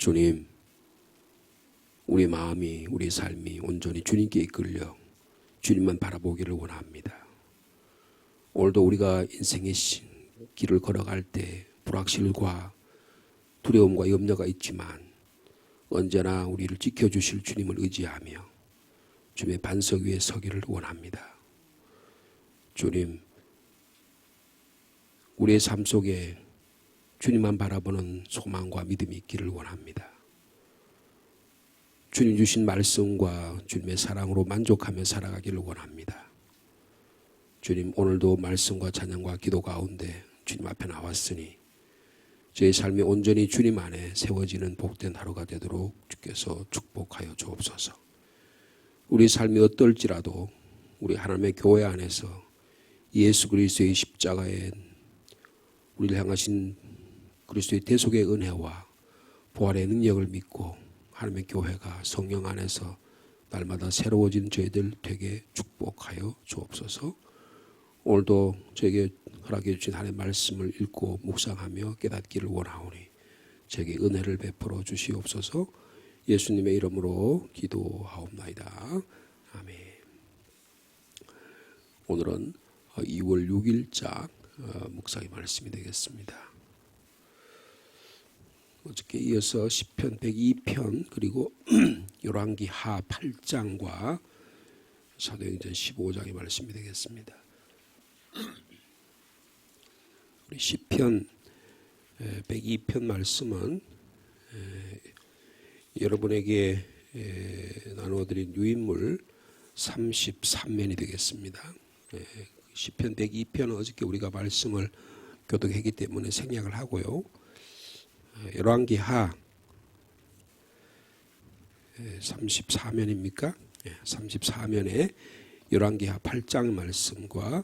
주님, 우리 마음이, 우리 삶이 온전히 주님께 이끌려 주님만 바라보기를 원합니다. 오늘도 우리가 인생의 길을 걸어갈 때 불확실과 두려움과 염려가 있지만 언제나 우리를 지켜주실 주님을 의지하며 주님의 반석 위에 서기를 원합니다. 주님, 우리의 삶 속에 주님만 바라보는 소망과 믿음이 있기를 원합니다. 주님 주신 말씀과 주님의 사랑으로 만족하며 살아가기를 원합니다. 주님, 오늘도 말씀과 찬양과 기도 가운데 주님 앞에 나왔으니 저의 삶이 온전히 주님 안에 세워지는 복된 하루가 되도록 주께서 축복하여 주옵소서. 우리 삶이 어떨지라도 우리 하나님의 교회 안에서 예수 그리스도의 십자가에 우리를 향하신 그리스도의 대속의 은혜와 부활의 능력을 믿고 하나님의 교회가 성령 안에서 날마다 새로워진 저희들 되게 축복하여 주옵소서. 오늘도 저에게 허락해 주신 하나님의 말씀을 읽고 묵상하며 깨닫기를 원하오니 저에게 은혜를 베풀어 주시옵소서. 예수님의 이름으로 기도하옵나이다. 아멘. 오늘은 2월 6일자 묵상의 말씀이 되겠습니다. 어저께 이어서 시편 102편 그리고 열왕기 하 8장과 사도행전 15장의 말씀이 되겠습니다. 우리 시편 102편 말씀은 여러분에게 나누어드린 유인물 33면이 되겠습니다. 시편 102편은 어저께 우리가 말씀을 교독했기 때문에 생략을 하고요. 열왕기 하 34면입니까? 34면에 열왕기 하 8장의 말씀과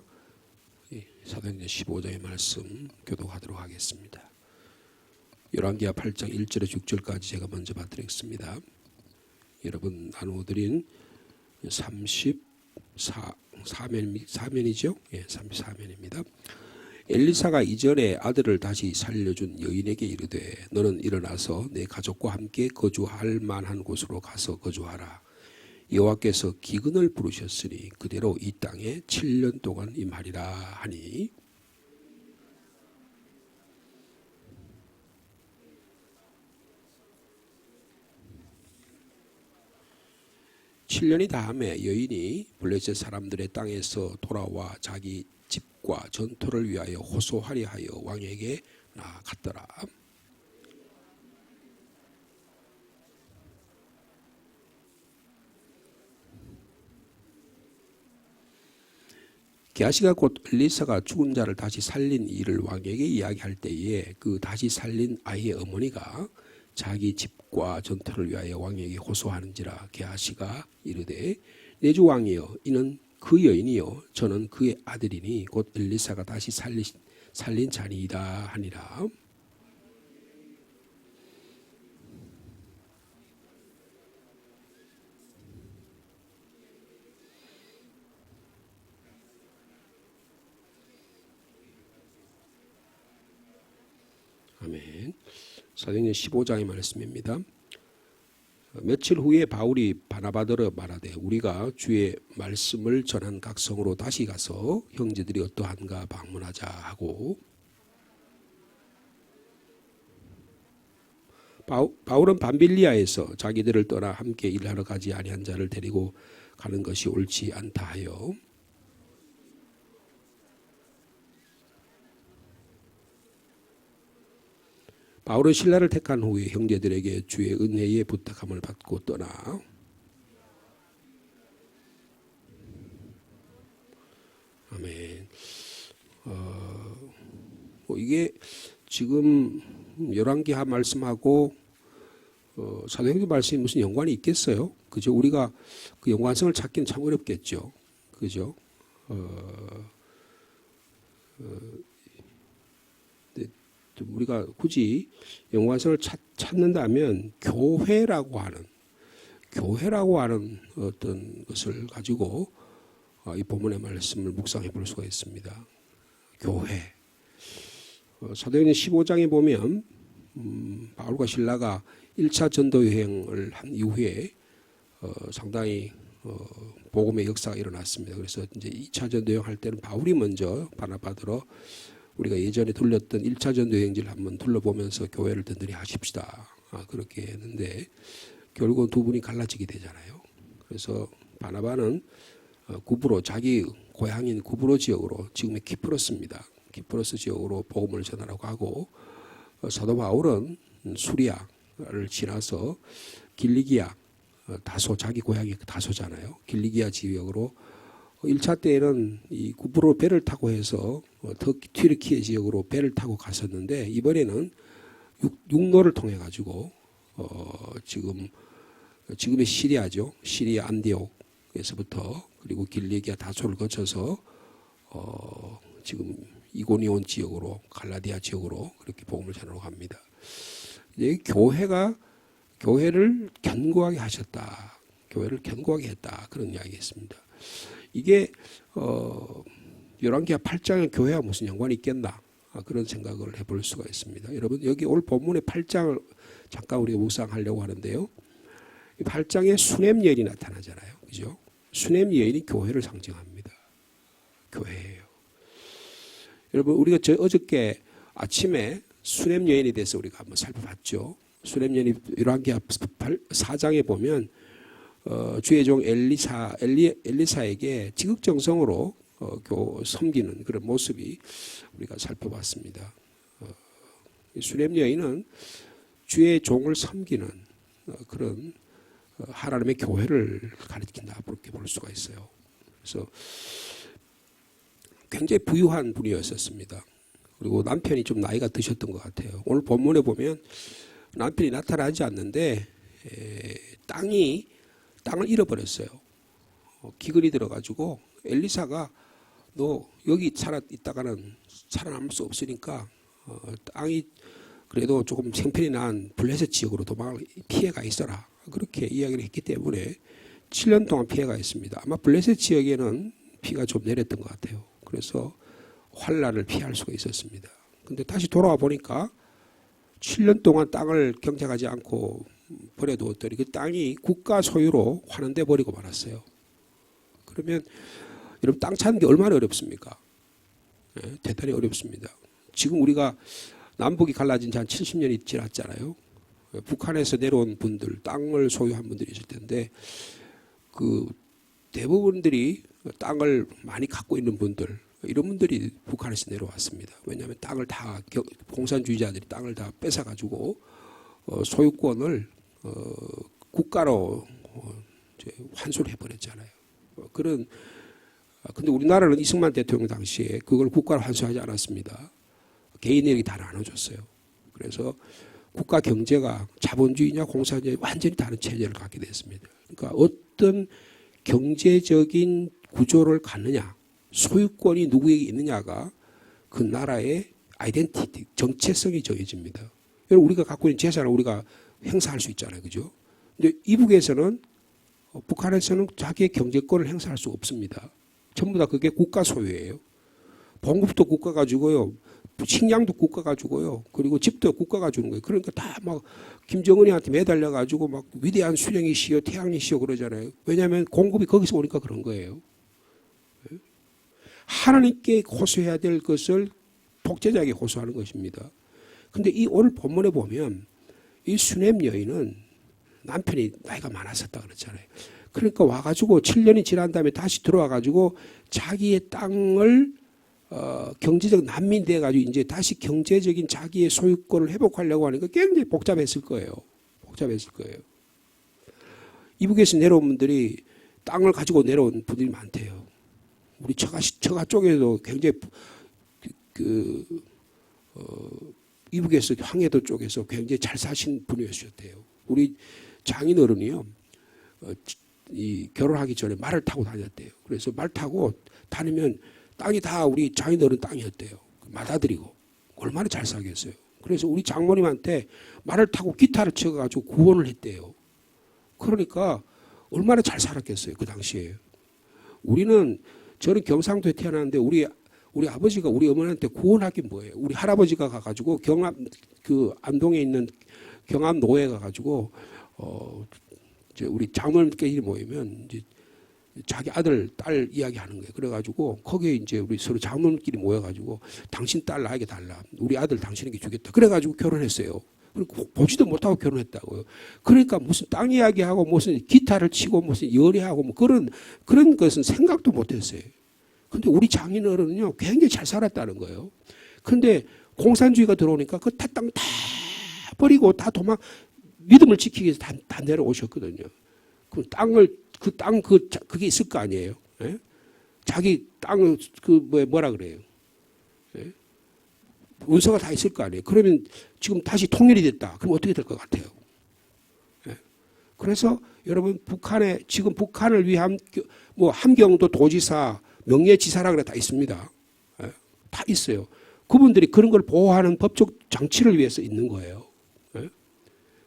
사도행전 15장의 말씀 교독하도록 하겠습니다. 열왕기 하 8장 1절에 6절까지 제가 먼저 받드리겠습니다. 여러분 나누어드린 34면이죠? 34면입니다. 엘리사가 이전에 아들을 다시 살려준 여인에게 이르되 너는 일어나서 내 가족과 함께 거주할 만한 곳으로 가서 거주하라. 여호와께서 기근을 부르셨으니 그대로 이 땅에 7년 동안 임하리라 하니 7년이 다음에 여인이 블레셋 사람들의 땅에서 돌아와 자기 집과 전토를 위하여 호소하려 하여 왕에게 나아갔더라. 게하시가 곧 엘리사가 죽은 자를 다시 살린 일을 왕에게 이야기할 때에 그 다시 살린 아이의 어머니가 자기 집과 전토를 위하여 왕에게 호소하는지라. 게하시가 이르되 내 주 왕이여 이는 그 여인이요 저는 그의 아들이니 곧 엘리사가 다시 살린 자니이다 하니라. 아멘. 사도행전 15장의 말씀입니다. 며칠 후에 바울이 바나바더러 말하되 우리가 주의 말씀을 전한 각 성으로 다시 가서 형제들이 어떠한가 방문하자 하고, 바울은 밤빌리아에서 자기들을 떠나 함께 일하러 가지 아니한 자를 데리고 가는 것이 옳지 않다 하여 바울은 신라를 택한 후에 형제들에게 주의 은혜의 부탁함을 받고 떠나 아멘. 이게 지금 열왕기하 말씀하고 사도행전 말씀이 무슨 연관이 있겠어요? 그죠? 우리가 그 연관성을 찾기는 참 어렵겠죠. 그죠? 우리가 굳이 연관성을 찾는다면 교회라고 하는 어떤 것을 가지고 이 본문의 말씀을 묵상해 볼 수가 있습니다. 교회. 사도행전 15장에 보면 바울과 실라가 1차 전도 여행을 한 이후에 상당히 복음의 역사가 일어났습니다. 그래서 이제 2차 전도 여행 할 때는 바울이 먼저 바나바더러 우리가 예전에 돌렸던 1차 전도 여행지를 한번 둘러보면서 교회를 든든히 하십시다. 그렇게 했는데 결국은 두 분이 갈라지게 되잖아요. 그래서 바나바는 구브로, 자기 고향인 구브로 지역으로, 지금의 키프로스입니다. 키프로스 지역으로 복음을 전하라고 하고, 사도 바울은 수리아를 지나서 길리기아, 다소, 자기 고향이 다소잖아요. 길리기아 지역으로 1차 때에는 이 구브로 배를 타고 해서 튀르키예 지역으로 배를 타고 갔었는데, 이번에는 육로를 통해 가지고 지금의 시리아죠. 시리아 안디옥에서부터 그리고 길리기아 다소를 거쳐서 지금 이고니온 지역으로, 갈라디아 지역으로 그렇게 복음을 전하러 갑니다. 이제 교회를 견고하게 하셨다. 교회를 견고하게 했다. 그런 이야기했습니다. 이게 열왕기하 8장의 교회와 무슨 연관이 있겠나? 그런 생각을 해볼 수가 있습니다. 여러분, 여기 오늘 본문의 8장을 잠깐 우리가 묵상하려고 하는데요. 이 8장에 수냄 여인이 나타나잖아요. 그죠? 수냄 여인이 교회를 상징합니다. 교회예요. 여러분, 우리가 어저께 아침에 수냄 여인에 대해서 우리가 한번 살펴봤죠. 수냄 여인이 열왕기하 4장에 보면 주의 종 엘리사에게 지극정성으로 섬기는 그런 모습이 우리가 살펴봤습니다. 수냄 여인은 주의 종을 섬기는 그런 하나님의 교회를 가리킨다, 그렇게 볼 수가 있어요. 그래서 굉장히 부유한 분이었었습니다. 그리고 남편이 좀 나이가 드셨던 것 같아요. 오늘 본문에 보면 남편이 나타나지 않는데 땅을 잃어버렸어요. 기근이 들어가지고 엘리사가 너 여기 있다가는 살아남을 수 없으니까 땅이 그래도 조금 생편이 난 블레셋 지역으로 도망을 피해가 있어라. 그렇게 이야기를 했기 때문에 7년 동안 피해가 있습니다. 아마 블레셋 지역에는 비가 좀 내렸던 것 같아요. 그래서 환란을 피할 수가 있었습니다. 근데 다시 돌아와 보니까 7년 동안 땅을 경작하지 않고 버려두었더니 그 땅이 국가 소유로 환원돼 버리고 말았어요. 그러면 여러분, 땅 찾는 게 얼마나 어렵습니까? 네, 대단히 어렵습니다. 지금 우리가 남북이 갈라진 지 한 70년이 지났잖아요. 북한에서 내려온 분들, 땅을 소유한 분들이 있을 텐데 그 대부분들이 땅을 많이 갖고 있는 분들, 이런 분들이 북한에서 내려왔습니다. 왜냐하면 땅을 다 공산주의자들이 땅을 다 뺏어가지고 소유권을 국가로 환수를 해버렸잖아요. 근데 우리나라는 이승만 대통령 당시에 그걸 국가로 환수하지 않았습니다. 개인에게 다 나눠줬어요. 그래서 국가 경제가 자본주의냐 공산주의 완전히 다른 체제를 갖게 됐습니다. 그러니까 어떤 경제적인 구조를 갖느냐, 소유권이 누구에게 있느냐가 그 나라의 아이덴티티, 정체성이 정해집니다. 우리가 갖고 있는 재산을 우리가 행사할 수 있잖아요. 그죠? 근데 이북에서는, 북한에서는 자기의 경제권을 행사할 수 없습니다. 전부 다 그게 국가 소유예요. 봉급도 국가가 주고요. 식량도 국가가 주고요. 그리고 집도 국가가 주는 거예요. 그러니까 다 막 김정은이한테 매달려가지고 막 위대한 수령이시여 태양이시여 그러잖아요. 왜냐하면 공급이 거기서 오니까 그런 거예요. 하나님께 호소해야 될 것을 독재자에게 호소하는 것입니다. 근데 이 오늘 본문에 보면 이 수냄 여인은 남편이 나이가 많았었다 그랬잖아요. 그러니까 와가지고 7년이 지난 다음에 다시 들어와가지고 자기의 땅을 경제적 난민 돼가지고 이제 다시 경제적인 자기의 소유권을 회복하려고 하니까 굉장히 복잡했을 거예요. 이북에서 내려온 분들이 땅을 가지고 내려온 분들이 많대요. 우리 처가 쪽에도 굉장히 이북에서 황해도 쪽에서 굉장히 잘 사신 분이셨대요. 우리 장인어른이요, 결혼하기 전에 말을 타고 다녔대요. 그래서 말 타고 다니면 땅이 다 우리 장인어른 땅이었대요. 맏아들이고 얼마나 잘 살겠어요. 그래서 우리 장모님한테 말을 타고 기타를 쳐가지고 구원을 했대요. 그러니까 얼마나 잘 살았겠어요. 그 당시에. 저는 경상도에 태어났는데 우리 아버지가 우리 어머니한테 구원하긴 뭐예요. 우리 할아버지가 가가지고 안동에 있는 경암 노회가 가지고 이제 우리 장로님끼리 모이면 이제 자기 아들, 딸 이야기하는 거예요. 그래가지고 거기에 이제 우리 서로 장로님끼리 모여가지고 당신 딸 나에게 달라. 우리 아들 당신에게 주겠다. 그래가지고 결혼했어요. 그리고 보지도 못하고 결혼했다고요. 그러니까 무슨 땅 이야기하고 무슨 기타를 치고 무슨 열애하고 뭐 그런 것은 생각도 못했어요. 근데 우리 장인어른은요 굉장히 잘 살았다는 거예요. 근데 공산주의가 들어오니까 그 땅 다 버리고 다 믿음을 지키기 위해서 다 내려오셨거든요. 그 땅을 그게 있을 거 아니에요. 예? 자기 땅을 뭐라 그래요? 예? 문서가 다 있을 거 아니에요. 그러면 지금 다시 통일이 됐다. 그럼 어떻게 될 것 같아요? 예? 그래서 여러분 지금 북한을 위한 뭐 함경도 도지사, 명예지사라 그래 다 있습니다. 예? 다 있어요. 그분들이 그런 걸 보호하는 법적 장치를 위해서 있는 거예요. 예?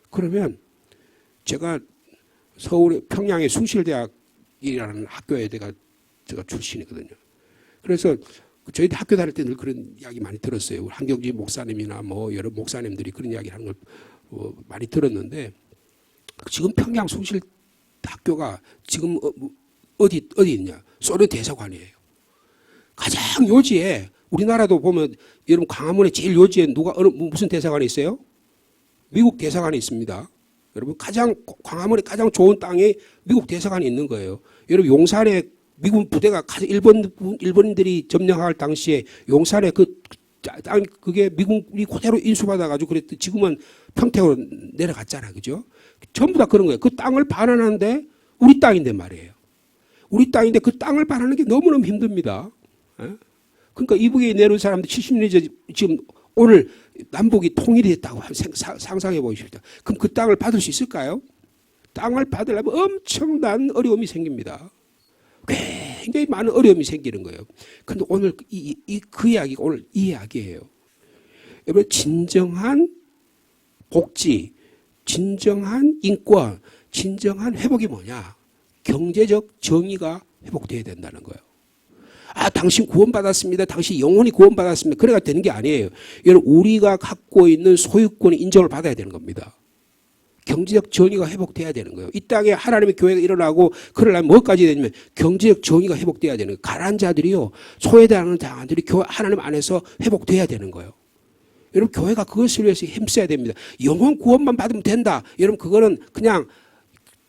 그러면 제가 서울 평양의 숭실대학이라는 학교에 제가 출신이거든요. 그래서 저희들 학교 다닐 때 늘 그런 이야기 많이 들었어요. 한경진 목사님이나 뭐 여러 목사님들이 그런 이야기 하는 걸 많이 들었는데 지금 평양 숭실학교가 지금 어디 있냐? 소련 대사관이에요. 가장 요지에 우리나라도 보면 여러분 광화문에 제일 요지에 무슨 대사관이 있어요? 미국 대사관이 있습니다. 여러분 광화문에 가장 좋은 땅에 미국 대사관이 있는 거예요. 여러분 용산에 미군 부대가 일본인들이 점령할 당시에 용산에 그게 미군이 그대로 인수받아가지고 그랬더니 지금은 평택으로 내려갔잖아요. 그죠? 전부 다 그런 거예요. 그 땅을 반환하는데 우리 땅인데 말이에요. 우리 땅인데 그 땅을 반환하는 게 너무너무 힘듭니다. 그러니까 이북에 내려온 사람들 70년이 지금 오늘 남북이 통일이 됐다고 상상해 보십시오. 그럼 그 땅을 받을 수 있을까요? 땅을 받으려면 엄청난 어려움이 생깁니다. 굉장히 많은 어려움이 생기는 거예요. 그런데 오늘 그 이야기가 오늘 이 이야기예요. 여러분 진정한 복지, 진정한 인권, 진정한 회복이 뭐냐? 경제적 정의가 회복돼야 된다는 거예요. 당신 구원받았습니다. 당신 영혼이 구원받았습니다. 그래가 되는 게 아니에요. 여러분 우리가 갖고 있는 소유권이 인정을 받아야 되는 겁니다. 경제적 정의가 회복돼야 되는 거예요. 이 땅에 하나님의 교회가 일어나고 그러려면 뭐까지 되냐면 경제적 정의가 회복돼야 되는 거예요. 가난한 자들이요. 소외당하는 자들이 하나님 안에서 회복돼야 되는 거예요. 여러분 교회가 그것을 위해서 힘써야 됩니다. 영혼 구원만 받으면 된다. 여러분 그거는 그냥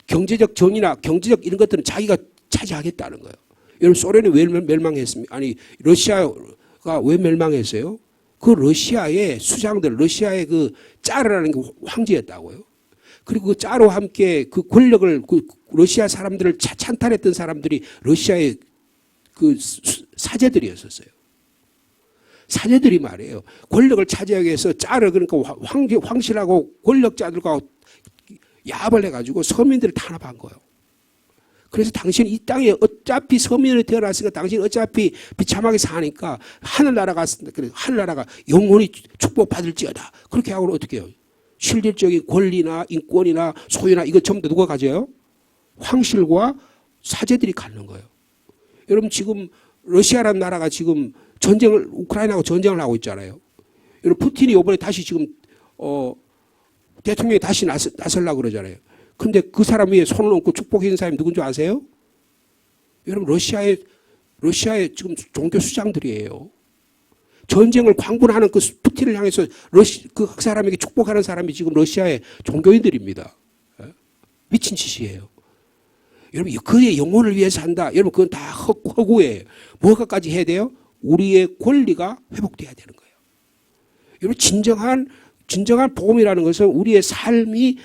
경제적 정의나 경제적 이런 것들은 자기가 차지하겠다는 거예요. 여러분 소련이 왜 멸망했습니까? 아니 러시아가 왜 멸망했어요? 그 러시아의 수장들, 러시아의 그 짜르라는 게 황제였다고요. 그리고 그 짜르와 함께 그 권력을 러시아 사람들을 찬탈했던 사람들이 러시아의 그 사제들이었었어요. 사제들이 말이에요. 권력을 차지하기 위해서 짜르 그러니까 황실하고 권력자들과 야합을 해가지고 서민들을 탄압한 거예요. 그래서 당신 이 땅에 어차피 서민으로 태어났으니까 당신 어차피 비참하게 사니까 하늘나라가 영원히 축복받을지어다. 그렇게 하고는 어떻게 해요? 실질적인 권리나 인권이나 소유나 이거 전부 다 누가 가져요? 황실과 사제들이 갖는 거예요. 여러분 지금 러시아라는 나라가 지금 우크라이나하고 전쟁을 하고 있잖아요. 여러분 푸틴이 이번에 다시 지금 대통령이 다시 나서려고 그러잖아요. 근데 그 사람 위에 손을 얹고 축복해 준 사람이 누군지 아세요? 여러분 러시아의 지금 종교 수장들이에요. 전쟁을 광분하는 그 푸틴을 향해서 그 사람에게 축복하는 사람이 지금 러시아의 종교인들입니다. 미친 짓이에요. 여러분 그의 영혼을 위해서 한다. 여러분 그건 다 허구예요. 뭐가까지 해야 돼요? 우리의 권리가 회복돼야 되는 거예요. 여러분 진정한 복음이라는 것은 우리의 삶이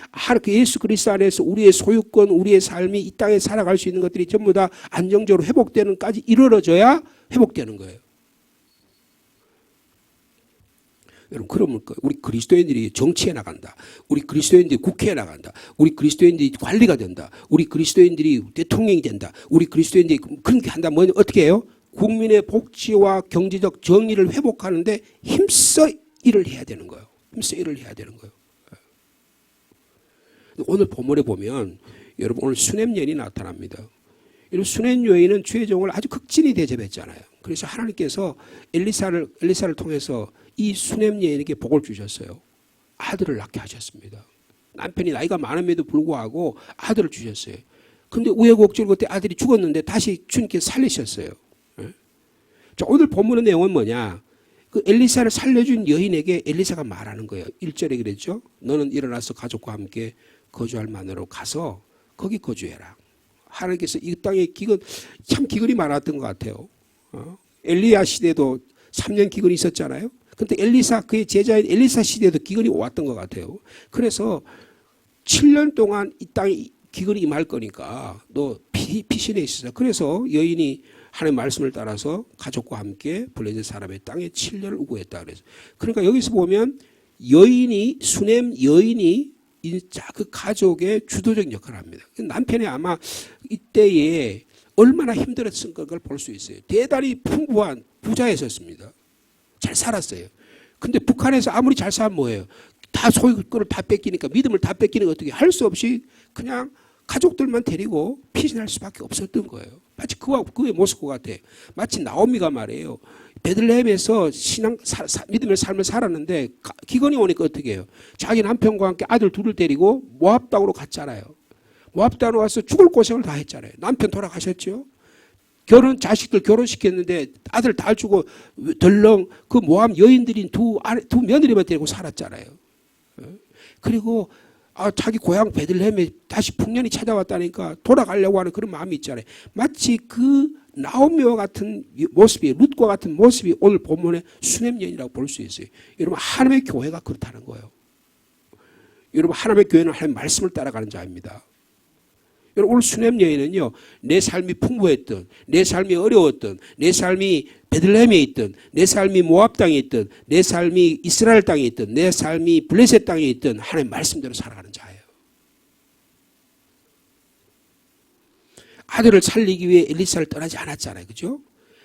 예수 그리스도 안에서 우리의 소유권, 우리의 삶이 이 땅에 살아갈 수 있는 것들이 전부 다 안정적으로 회복되는까지 이루어져야 회복되는 거예요. 여러분 그러면 우리 그리스도인들이 정치에 나간다. 우리 그리스도인들이 국회에 나간다. 우리 그리스도인들이 관리가 된다. 우리 그리스도인들이 대통령이 된다. 우리 그리스도인들이 그렇게 한다. 어떻게 해요? 국민의 복지와 경제적 정의를 회복하는데 힘써 일을 해야 되는 거예요. 힘써 일을 해야 되는 거예요. 오늘 본문에 보면 여러분 오늘 수냄 여인이 나타납니다. 여러분 수냄 여인은 죄종을 아주 극진히 대접했잖아요. 그래서 하나님께서 엘리사를 통해서 이 수냄 여인에게 복을 주셨어요. 아들을 낳게 하셨습니다. 남편이 나이가 많음에도 불구하고 아들을 주셨어요. 근데 우여곡절 그때 아들이 죽었는데 다시 주님께서 살리셨어요. 자, 오늘 본문의 내용은 뭐냐? 그 엘리사를 살려준 여인에게 엘리사가 말하는 거예요. 1절에 그랬죠. 너는 일어나서 가족과 함께 거주할 만으로 가서 거기 거주해라. 하나님께서 이 땅에 참 기근이 많았던 것 같아요. 엘리야 시대도 3년 기근이 있었잖아요. 근데 엘리사, 그의 제자인 엘리사 시대에도 기근이 왔던 것 같아요. 그래서 7년 동안 이 땅에 기근이 임할 거니까 너 피신해 있으라. 그래서 여인이 하나님의 말씀을 따라서 가족과 함께 블레셋 사람의 땅에 7년을 우고했다 그래서. 그러니까 여기서 보면 여인이, 수넴 여인이 그 가족의 주도적 역할을 합니다. 남편이 아마 이때에 얼마나 힘들었을 걸 볼 수 있어요. 대단히 풍부한 부자였었습니다. 잘 살았어요. 근데 북한에서 아무리 잘 살면 뭐예요? 다 소유권을 다 뺏기니까, 믿음을 다 뺏기니까 어떻게 할 수 없이 그냥 가족들만 데리고 피신할 수밖에 없었던 거예요. 마치 그의 모습과 같아. 마치 나오미가 말이에요. 베들레헴에서 믿음의 삶을 살았는데 기근이 오니까 어떻게 해요? 자기 남편과 함께 아들 둘을 데리고 모압 땅으로 갔잖아요. 모압 땅으로 와서 죽을 고생을 다 했잖아요. 남편 돌아가셨죠. 자식들 결혼시켰는데 아들 다 주고 덜렁 그 모압 여인들인 두 며느리만 데리고 살았잖아요. 그리고 자기 고향 베들레헴에 다시 풍년이 찾아왔다니까 돌아가려고 하는 그런 마음이 있잖아요. 마치 그 나오미와 같은 모습이, 룻과 같은 모습이 오늘 본문의 수넴 여인이라고 볼 수 있어요. 여러분, 하나님의 교회가 그렇다는 거예요. 여러분, 하나님의 교회는 하나님의 말씀을 따라가는 자입니다. 여러분, 오늘 수넴 여인은요, 내 삶이 풍부했던, 내 삶이 어려웠던, 내 삶이 베들레헴에 있던, 내 삶이 모압 땅에 있던, 내 삶이 이스라엘 땅에 있던, 내 삶이 블레셋 땅에 있던 하나님의 말씀대로 살아가는 자예요. 아들을 살리기 위해 엘리사를 떠나지 않았잖아요. 그죠?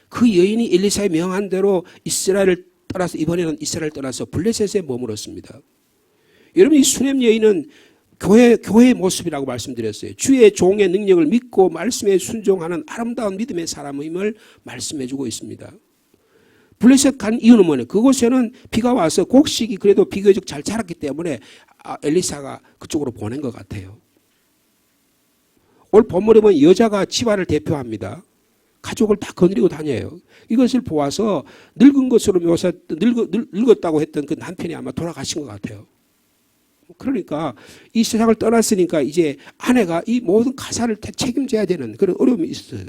그 여인이 엘리사의 명한 대로 이스라엘을 떠나서, 이번에는 이스라엘을 떠나서 블레셋에 머물었습니다. 여러분, 이 수넴 여인은 교회의 모습이라고 말씀드렸어요. 주의 종의 능력을 믿고 말씀에 순종하는 아름다운 믿음의 사람임을 말씀해주고 있습니다. 블레셋 간 이유는 뭐냐? 그곳에는 비가 와서 곡식이 그래도 비교적 잘 자랐기 때문에 엘리사가 그쪽으로 보낸 것 같아요. 오늘 본문에 보면 여자가 집안을 대표합니다. 가족을 다 거느리고 다녀요. 이것을 보아서 늙은 것으로 늙었다고 했던 그 남편이 아마 돌아가신 것 같아요. 그러니까 이 세상을 떠났으니까 이제 아내가 이 모든 가사를 다 책임져야 되는 그런 어려움이 있었어요.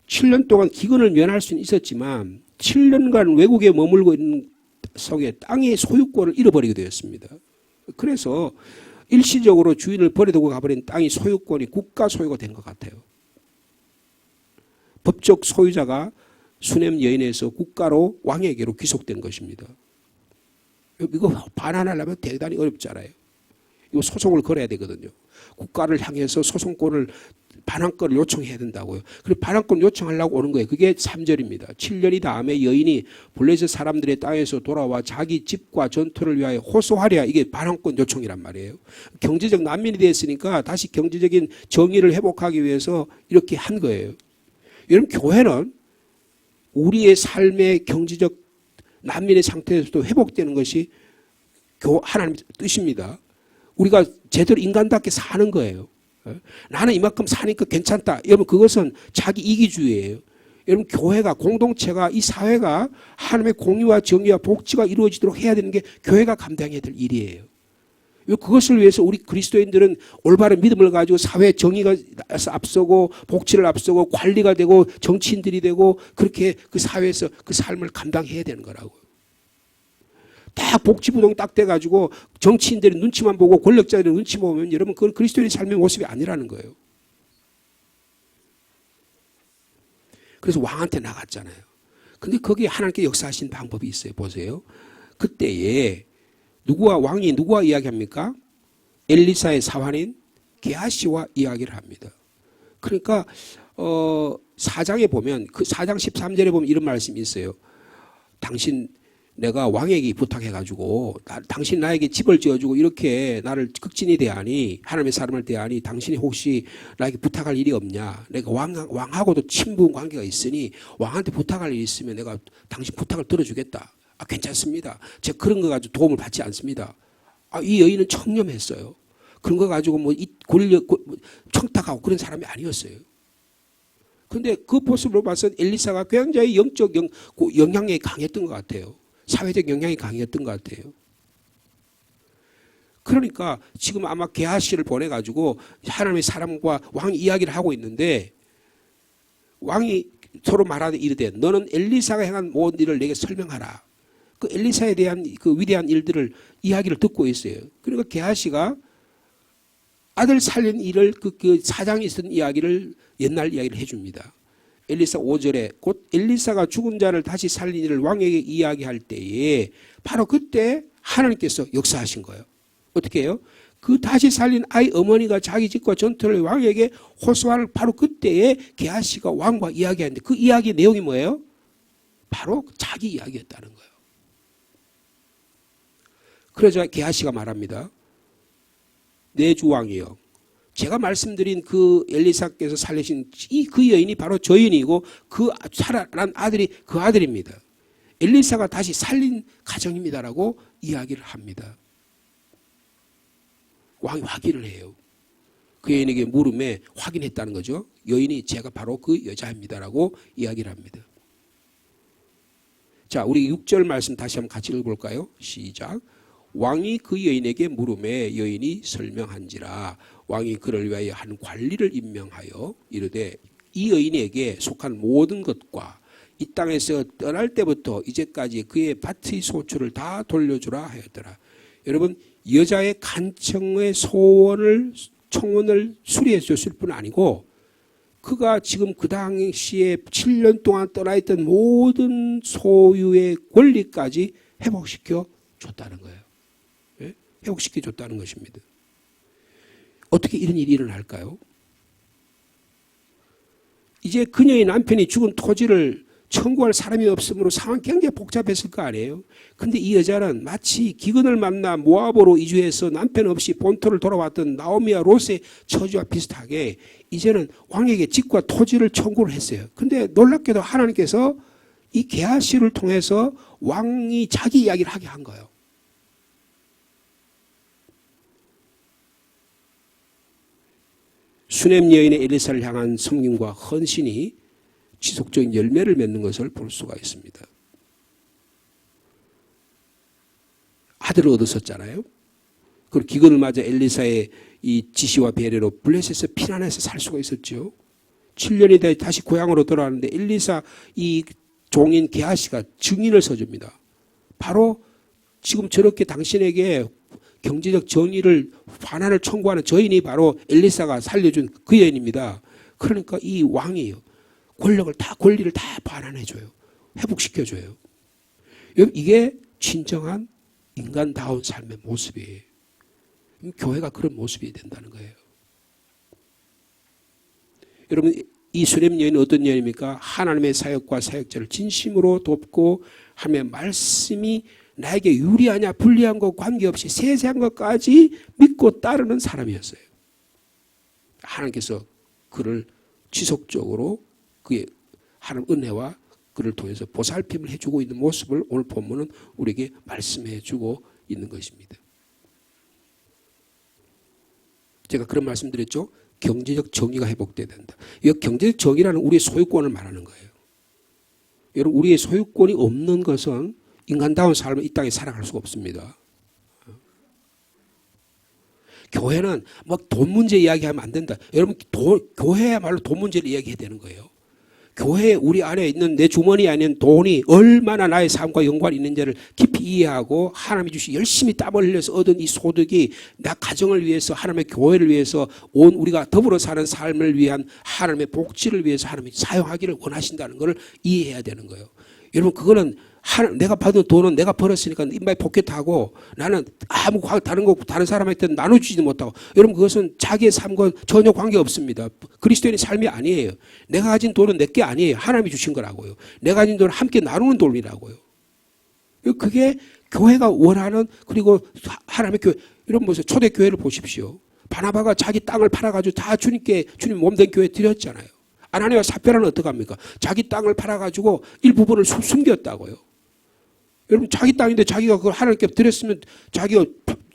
7년 동안 기근을 면할 수는 있었지만 7년간 외국에 머물고 있는 속에 땅의 소유권을 잃어버리게 되었습니다. 그래서 일시적으로 주인을 버려두고 가버린 땅의 소유권이 국가 소유가 된 것 같아요. 법적 소유자가 수넴 여인에서 국가로 왕에게로 귀속된 것입니다. 이거 반환하려면 대단히 어렵잖아요. 이거 소송을 걸어야 되거든요. 국가를 향해서 소송권을, 반환권을 요청해야 된다고요. 그리고 반환권 요청하려고 오는 거예요. 그게 3절입니다. 7년이 다음에 여인이 블레셋 사람들의 땅에서 돌아와 자기 집과 전투를 위하여 호소하랴. 이게 반환권 요청이란 말이에요. 경제적 난민이 됐으니까 다시 경제적인 정의를 회복하기 위해서 이렇게 한 거예요. 여러분, 교회는 우리의 삶의 경제적 난민의 상태에서도 회복되는 것이 하나님의 뜻입니다. 우리가 제대로 인간답게 사는 거예요. 나는 이만큼 사니까 괜찮다. 여러분, 그것은 자기 이기주의예요. 여러분, 교회가, 공동체가, 이 사회가 하나님의 공의와 정의와 복지가 이루어지도록 해야 되는 게 교회가 감당해야 될 일이에요. 그것을 위해서 우리 그리스도인들은 올바른 믿음을 가지고 사회 정의가 앞서고 복지를 앞서고 관리가 되고 정치인들이 되고 그렇게 그 사회에서 그 삶을 감당해야 되는 거라고요. 딱 복지부동 딱 돼가지고 정치인들이 눈치만 보고 권력자들이 눈치 보면 여러분 그건 그리스도인의 삶의 모습이 아니라는 거예요. 그래서 왕한테 나갔잖아요. 근데 거기에 하나님께 역사하신 방법이 있어요. 보세요. 그때에 왕이 누구와 이야기합니까? 엘리사의 사환인 게하시와 이야기를 합니다. 그러니까 4장에 보면, 그 4장 13절에 보면 이런 말씀이 있어요. 내가 왕에게 부탁해가지고 당신 나에게 집을 지어주고 이렇게 나를 극진히 대하니, 하나님의 사람을 대하니 당신이 혹시 나에게 부탁할 일이 없냐? 내가 왕하고도 친분 관계가 있으니 왕한테 부탁할 일이 있으면 내가 당신 부탁을 들어주겠다. 괜찮습니다. 제가 그런 거 가지고 도움을 받지 않습니다. 이 여인은 청렴했어요. 그런 거 가지고 청탁하고 그런 사람이 아니었어요. 그런데 그 모습으로 봐서 엘리사가 굉장히 영적 영향력이 강했던 것 같아요. 사회적 영향이 강했던 것 같아요. 그러니까 지금 아마 게하시를 보내가지고 하나님의 사람과 왕이 이야기를 하고 있는데 왕이 서로 말하되 이르되 너는 엘리사가 행한 모든 일을 내게 설명하라. 그 엘리사에 대한 그 위대한 일들을 이야기를 듣고 있어요. 그러니까 게하시가 아들 살린 일을 그 사장이 있었던 이야기를 옛날 이야기를 해줍니다. 엘리사 5절에 곧 엘리사가 죽은 자를 다시 살린 일을 왕에게 이야기할 때에 바로 그때 하나님께서 역사하신 거예요. 어떻게 해요? 그 다시 살린 아이 어머니가 자기 집과 전투를 왕에게 호소할 바로 그때에 게하시가 왕과 이야기하는데 그 이야기의 내용이 뭐예요? 바로 자기 이야기였다는 거예요. 그러자 게하시가 말합니다. 내 주 왕이여, 제가 말씀드린 그 엘리사께서 살리신 그 여인이 바로 저 여인이고 그 살아난 아들이 그 아들입니다. 엘리사가 다시 살린 가정입니다라고 이야기를 합니다. 왕이 확인을 해요. 그 여인에게 물음에 확인했다는 거죠. 여인이 제가 바로 그 여자입니다라고 이야기를 합니다. 자, 우리 6절 말씀 다시 한번 같이 읽어볼까요? 시작. 왕이 그 여인에게 물음에 여인이 설명한지라 왕이 그를 위하여 한 관리를 임명하여 이르되 이 여인에게 속한 모든 것과 이 땅에서 떠날 때부터 이제까지 그의 밭의 소출을 다 돌려주라 하였더라. 여러분, 여자의 간청의 청원을 수리해 줬을 뿐 아니고 그가 지금 그 당시에 7년 동안 떠나 있던 모든 소유의 권리까지 회복시켜 줬다는 거예요. 네? 회복시켜 줬다는 것입니다. 어떻게 이런 일이 일어날까요? 이제 그녀의 남편이 죽은 토지를 청구할 사람이 없으므로 상황이 굉장히 복잡했을 거 아니에요. 근데 이 여자는 마치 기근을 만나 모압으로 이주해서 남편 없이 본토를 돌아왔던 나오미와 롯의 처지와 비슷하게 이제는 왕에게 집과 토지를 청구를 했어요. 근데 놀랍게도 하나님께서 이 게하시를 통해서 왕이 자기 이야기를 하게 한 거예요. 수넴 여인의 엘리사를 향한 섬김과 헌신이 지속적인 열매를 맺는 것을 볼 수가 있습니다. 아들을 얻었었잖아요. 그리고 기근을 맞아 엘리사의 이 지시와 배려로 블레셋에서 피난해서 살 수가 있었죠. 7년이 돼 다시 고향으로 돌아왔는데 엘리사 이 종인 게하시가 증인을 서줍니다. 바로 지금 저렇게 당신에게 경제적 정의를 환환을 청구하는 저인이 바로 엘리사가 살려준 그 여인입니다. 그러니까 이 왕이에요. 권리를 다 반환해줘요. 회복시켜줘요. 이게 진정한 인간다운 삶의 모습이에요. 교회가 그런 모습이 된다는 거예요. 여러분, 이 수렘 여인은 어떤 여인입니까? 하나님의 사역과 사역자를 진심으로 돕고 하며 말씀이 나에게 유리하냐 불리한 것 관계없이 세세한 것까지 믿고 따르는 사람이었어요. 하나님께서 그를 지속적으로 그의 하나님 은혜와 그를 통해서 보살핌을 해주고 있는 모습을 오늘 본문은 우리에게 말씀해주고 있는 것입니다. 제가 그런 말씀 드렸죠. 경제적 정의가 회복돼야 된다. 이 경제적 정의라는 우리의 소유권을 말하는 거예요. 여러분, 우리의 소유권이 없는 것은 인간다운 삶을 이 땅에 살아갈 수가 없습니다. 교회는 돈 문제 이야기하면 안 된다. 여러분, 교회야말로 돈 문제를 이야기해야 되는 거예요. 교회 우리 안에 있는 내 주머니 안에 있는 돈이 얼마나 나의 삶과 연관이 있는지를 깊이 이해하고 하나님이 주신 열심히 땀을 흘려서 얻은 이 소득이 나 가정을 위해서 하나님의 교회를 위해서 온 우리가 더불어 사는 삶을 위한 하나님의 복지를 위해서 하나님이 사용하기를 원하신다는 것을 이해해야 되는 거예요. 여러분, 그거는 내가 받은 돈은 내가 벌었으니까 인마에 포켓하고 나는 아무 다른 사람한테 나눠주지도 못하고, 여러분, 그것은 자기의 삶과 전혀 관계없습니다. 그리스도인의 삶이 아니에요. 내가 가진 돈은 내 게 아니에요. 하나님이 주신 거라고요. 내가 가진 돈은 함께 나누는 돈이라고요. 그게 교회가 원하는, 그리고 하나님의 교회, 여러분 보세요. 초대교회를 보십시오. 바나바가 자기 땅을 팔아가지고 다 주님 몸된 교회 드렸잖아요. 아나니와 삽비라는 어떡합니까? 자기 땅을 팔아가지고 일부분을 숨겼다고요. 여러분 자기 땅인데 자기가 그걸 하나님께 드렸으면 자기가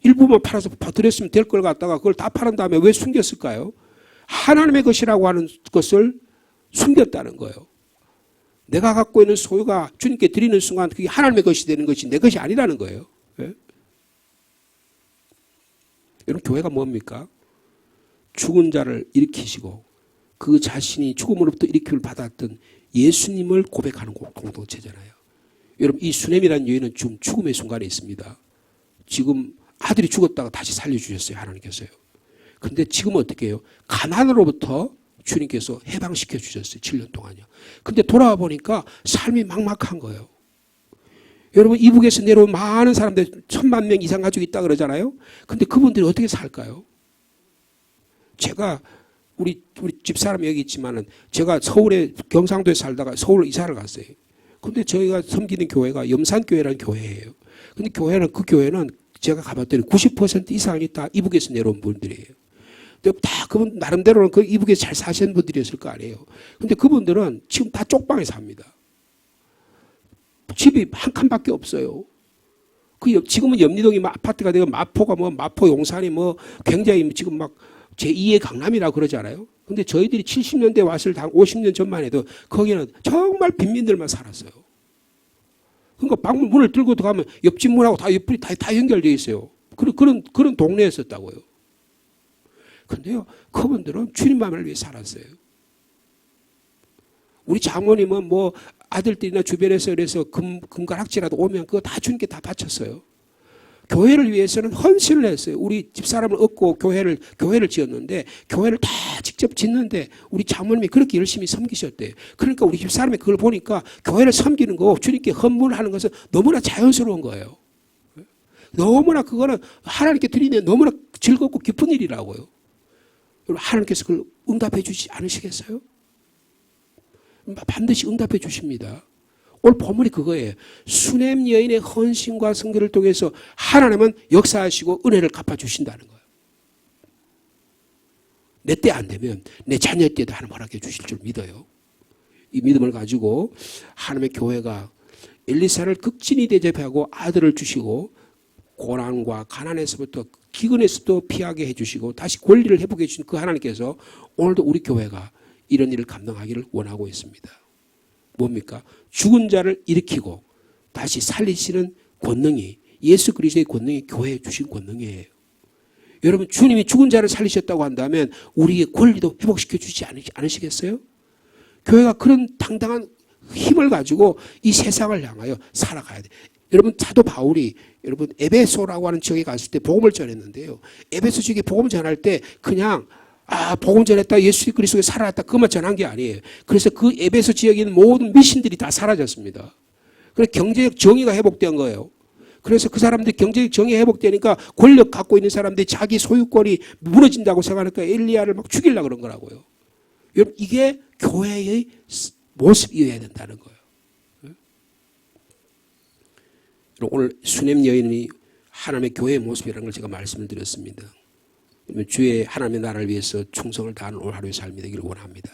일부만 팔아서 드렸으면 될 걸 갖다가 그걸 다 팔은 다음에 왜 숨겼을까요? 하나님의 것이라고 하는 것을 숨겼다는 거예요. 내가 갖고 있는 소유가 주님께 드리는 순간 그게 하나님의 것이 되는 것이 내 것이 아니라는 거예요. 예? 여러분 교회가 뭡니까? 죽은 자를 일으키시고 그 자신이 죽음으로부터 일으킴을 받았던 예수님을 고백하는 공동체잖아요. 여러분 이 수넴이라는 여인은 지금 죽음의 순간에 있습니다. 지금 아들이 죽었다가 다시 살려주셨어요. 하나님께서요. 근데 지금 어떻게 해요? 가난으로부터 주님께서 해방시켜 주셨어요. 7년 동안요. 근데 돌아와 보니까 삶이 막막한 거예요. 여러분 이북에서 내려온 많은 사람들 1000만 명 이상 가지고 있다 그러잖아요. 근데 그분들이 어떻게 살까요? 제가 우리 집사람 여기 있지만은 제가 서울에 경상도에 살다가 서울로 이사를 갔어요. 근데 저희가 섬기는 교회가 염산교회라는 교회예요. 근데 그 교회는 제가 가봤더니 90% 이상이 다 이북에서 내려온 분들이에요. 근데 다 그분 나름대로는 그 이북에서 잘 사시는 분들이었을 거 아니에요. 근데 그분들은 지금 다 쪽방에 삽니다. 집이 한 칸밖에 없어요. 지금은 염리동이 아파트가 되고 마포가 마포 용산이 굉장히 지금 막 제2의 강남이라고 그러잖아요. 근데 저희들이 70년대 왔을 당 50년 전만 해도 거기는 정말 빈민들만 살았어요. 그러니까 방문 문을 들고 들어가면 옆집 문하고 다 옆불이 다 연결되어 있어요. 그런 동네였었다고요. 근데요, 그분들은 주님만을 위해 살았어요. 우리 장모님은 아들들이나 주변에서 그래서 금가락지라도 오면 그거 다 주님께 다 바쳤어요. 교회를 위해서는 헌신을 했어요. 우리 집사람을 얻고 교회를 지었는데 교회를 다 직접 짓는데 우리 장모님이 그렇게 열심히 섬기셨대요. 그러니까 우리 집사람이 그걸 보니까 교회를 섬기는 거 주님께 헌물하는 것은 너무나 자연스러운 거예요. 너무나 그거는 하나님께 드리는 너무나 즐겁고 기쁜 일이라고요. 여러분 하나님께서 그걸 응답해 주지 않으시겠어요? 반드시 응답해 주십니다. 오늘 본문이 그거예요. 수넴 여인의 헌신과 성결을 통해서 하나님은 역사하시고 은혜를 갚아주신다는 거예요. 내 때 안 되면 내 자녀 때도 하나님 허락해 주실 줄 믿어요. 이 믿음을 가지고 하나님의 교회가 엘리사를 극진히 대접하고 아들을 주시고 고난과 가난에서부터 기근에서도 피하게 해주시고 다시 권리를 회복해 주신 그 하나님께서 오늘도 우리 교회가 이런 일을 감당하기를 원하고 있습니다. 뭡니까? 죽은 자를 일으키고 다시 살리시는 권능이 예수 그리스도의 권능이 교회에 주신 권능이에요. 여러분 주님이 죽은 자를 살리셨다고 한다면 우리의 권리도 회복시켜 주지 않으시겠어요? 교회가 그런 당당한 힘을 가지고 이 세상을 향하여 살아가야 돼요. 여러분 사도 바울이 여러분 에베소라고 하는 지역에 갔을 때 복음을 전했는데요. 에베소 지역에 복음을 전할 때 그냥 복음 전했다 예수 그리스도에 살아났다 그것만 전한 게 아니에요. 그래서 그 에베소 지역에 있는 모든 미신들이 다 사라졌습니다. 그래서 경제적 정의가 회복된 거예요. 그래서 그 사람들이 경제적 정의가 회복되니까 권력 갖고 있는 사람들이 자기 소유권이 무너진다고 생각하니까 엘리야를 막 죽이려고 그런 거라고요. 여러분 이게 교회의 모습이어야 된다는 거예요. 오늘 수넴 여인이 하나님의 교회의 모습이라는 걸 제가 말씀을 드렸습니다. 주의 하나님의 나라를 위해서 충성을 다하는 오늘 하루의 삶이 되기를 원합니다.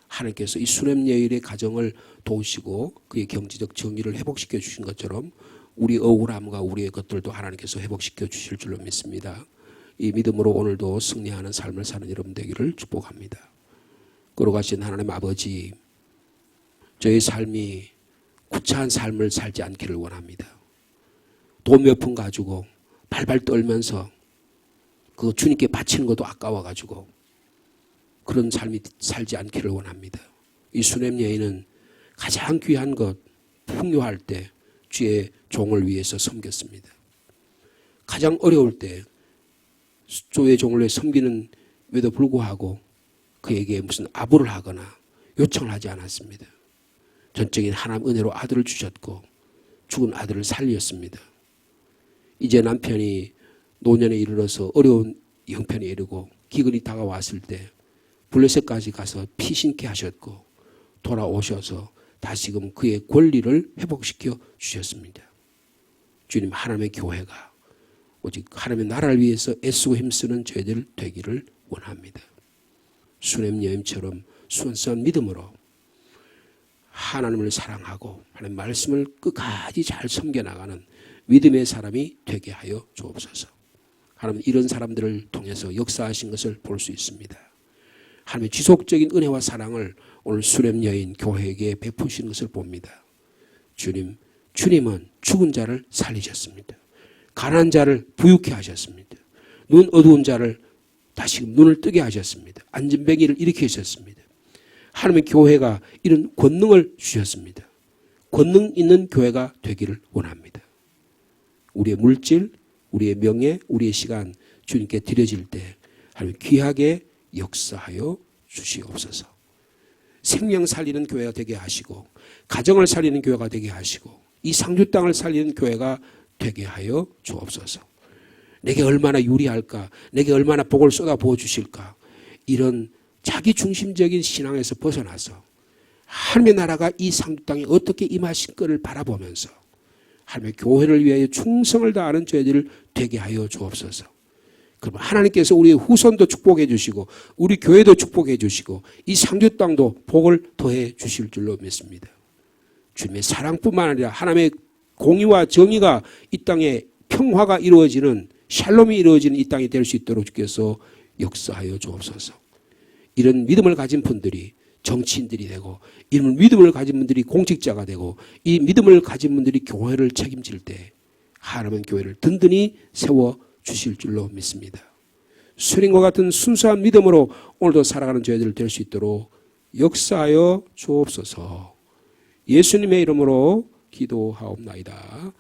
하나님께서 이 수넴 여인의 가정을 도우시고 그의 경제적 정의를 회복시켜 주신 것처럼 우리 억울함과 우리의 것들도 하나님께서 회복시켜 주실 줄로 믿습니다. 이 믿음으로 오늘도 승리하는 삶을 사는 여러분 되기를 축복합니다. 걸어가신 하나님 아버지, 저의 삶이 구차한 삶을 살지 않기를 원합니다. 돈 몇 푼 가지고 발발 떨면서 그 주님께 바치는 것도 아까워가지고 그런 삶이 살지 않기를 원합니다. 이 수넴 여인은 가장 귀한 것, 풍요할 때 주의 종을 위해서 섬겼습니다. 가장 어려울 때 주의 종을 위해 섬기는에도 불구하고 그에게 무슨 아부를 하거나 요청을 하지 않았습니다. 전적인 하나님 은혜로 아들을 주셨고 죽은 아들을 살렸습니다. 이제 남편이 노년에 이르러서 어려운 형편에 이르고 기근이 다가왔을 때 블레셋까지 가서 피신케 하셨고 돌아오셔서 다시금 그의 권리를 회복시켜 주셨습니다. 주님 하나님의 교회가 오직 하나님의 나라를 위해서 애쓰고 힘쓰는 저희들 되기를 원합니다. 수넴 여인처럼 순수한 믿음으로 하나님을 사랑하고 하나님 말씀을 끝까지 잘 섬겨나가는 믿음의 사람이 되게 하여 주옵소서. 하나님 이런 사람들을 통해서 역사하신 것을 볼 수 있습니다. 하나님의 지속적인 은혜와 사랑을 오늘 수렘 여인 교회에게 베푸시는 것을 봅니다. 주님은 죽은 자를 살리셨습니다. 가난한 자를 부유케 하셨습니다. 눈 어두운 자를 다시금 눈을 뜨게 하셨습니다. 안진뱅이를 일으키셨습니다. 하나님의 교회가 이런 권능을 주셨습니다. 권능 있는 교회가 되기를 원합니다. 우리의 물질, 우리의 명예, 우리의 시간 주님께 드려질 때 하나님 귀하게 역사하여 주시옵소서. 생명 살리는 교회가 되게 하시고 가정을 살리는 교회가 되게 하시고 이 상주 땅을 살리는 교회가 되게 하여 주옵소서. 내게 얼마나 유리할까? 내게 얼마나 복을 쏟아부어 주실까? 이런 자기 중심적인 신앙에서 벗어나서 하나님의 나라가 이 상주 땅에 어떻게 임하실 것을 바라보면서 하나님의 교회를 위하여 충성을 다하는 저희들을 되게 하여 주옵소서. 그럼 하나님께서 우리의 후손도 축복해 주시고 우리 교회도 축복해 주시고 이 상주 땅도 복을 더해 주실 줄로 믿습니다. 주님의 사랑뿐만 아니라 하나님의 공의와 정의가 이 땅에 평화가 이루어지는 샬롬이 이루어지는 이 땅이 될 수 있도록 주께서 역사하여 주옵소서. 이런 믿음을 가진 분들이 정치인들이 되고 이런 믿음을 가진 분들이 공직자가 되고 이 믿음을 가진 분들이 교회를 책임질 때 하나님은 교회를 든든히 세워 주실 줄로 믿습니다. 수령과 같은 순수한 믿음으로 오늘도 살아가는 저희들 될 수 있도록 역사하여 주옵소서. 예수님의 이름으로 기도하옵나이다.